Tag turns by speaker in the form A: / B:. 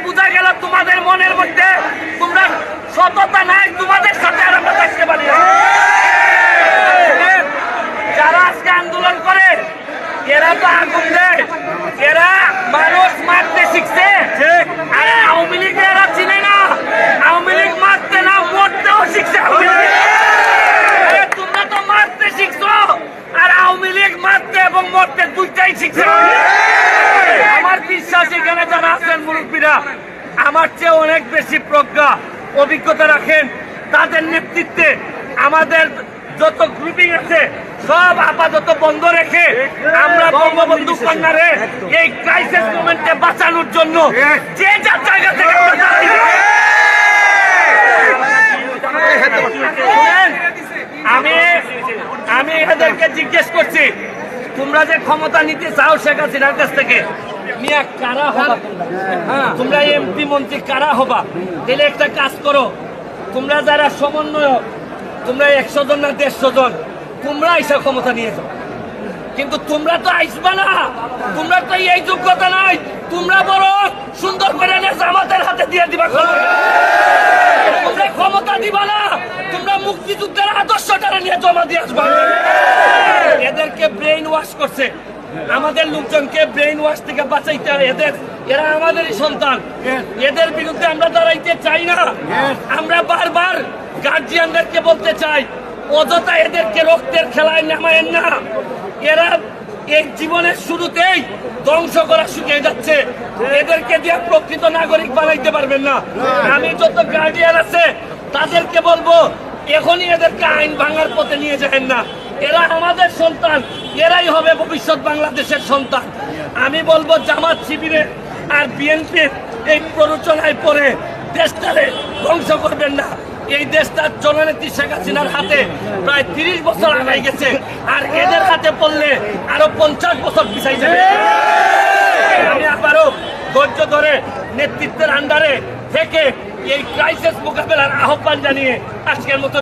A: বোঝা গেল তোমাদের মনের মধ্যে তোমরা সততা নাই, তোমাদের সাথে আর আমরা থাকতে পারি না। যারা আজকে আন্দোলন করে এরা তো আগুন দেয়, এরা মানুষ মারতে শিখছে। আরে আওয়ামী লীগ এরা চিনে না, আওয়ামী লীগ মারতে না মরতেও শিখছে। তোমরা তো মারতে শিখছো, আর আওয়ামী লীগ মারতে এবং মরতে দুইটাই শিখছে। আমার বিশ্বাস এখানে যারা আছেন মুরব্বীরা আমার চেয়ে অনেক বেশি প্রজ্ঞা অভিজ্ঞতা রাখেন। তাদের নেতৃত্বে আমাদের যত গ্রুপিং আছে সব আপাতত বন্ধ রেখে আমরা বঙ্গবন্ধু কন্যারে এই ক্রাইসিস মোমেন্টে বাঁচানোর জন্য যে যার জায়গা থেকে আমি এদেরকে জিজ্ঞেস করছি, তোমরা যে ক্ষমতা নিতে চাও শেখ হাসিনার কাছ থেকে, মিয়া কারা হবা? তোমরা এমপি মন্ত্রী কারা হবা? তাহলে একটা কাজ করো, তোমরা যারা সমন্বয়ক, তোমরা 100 জন না 150 জন, তোমরা এসে ক্ষমতা নিয়ে যাও। কিন্তু তোমরা তো আইসবা না, তোমরা তো এই যোগ্যতা নাই। তোমরা বড় সুন্দর করে জামাতের হাতে দিয়ে দিবা ক্ষমতা। তোমরা ক্ষমতা দিবা না, তোমরা মুক্তিযুদ্ধের আদর্শটারে নিয়ে জমা দিয়ে আসবা। এদেরকে ব্রেইন ওয়াশ করছে, আমাদের লোকজনকে ব্রেইন ওয়াশ থেকে বাঁচাইতে হবে। এরা আমাদেরই সন্তান, এদের বিরুদ্ধে আমরা দাঁড়াইতে চাই না। আমরা বারবার গার্জিয়ানদেরকে বলতে চাই, অযথা এদেরকে রক্তের খেলায় নামায়েন না। এরা এই জীবনের শুরুতেই ধ্বংস করা শিখে যাচ্ছে, এদেরকে দিয়ে প্রকৃত নাগরিক বানাইতে পারবেন না। আমি যত গার্ডিয়ান আছে তাদেরকে বলবো, এখনই এদেরকে আইন ভাঙার পথে নিয়ে যাবেন না। এরা আমাদের সন্তান, এরাই হবে ভবিষ্যৎ বাংলাদেশের সন্তান। আমি বলবো জামাত শিবিরের আর বিএনপির এই প্ররোচনায় পড়ে দেশটারে ধ্বংস করবেন না। এই দেশটা জননেত্রী শেখ হাসিনার হাতে প্রায় 30 বছর আগাই গেছে, আর এদের হাতে পড়লে আরো 50 বছর পিছাই যাবে। আমি আবারও ধৈর্য ধরে নেতৃত্বের আন্ডারে থেকে এই ক্রাইসিস মোকাবেলার আহ্বান জানিয়ে আজকের মতো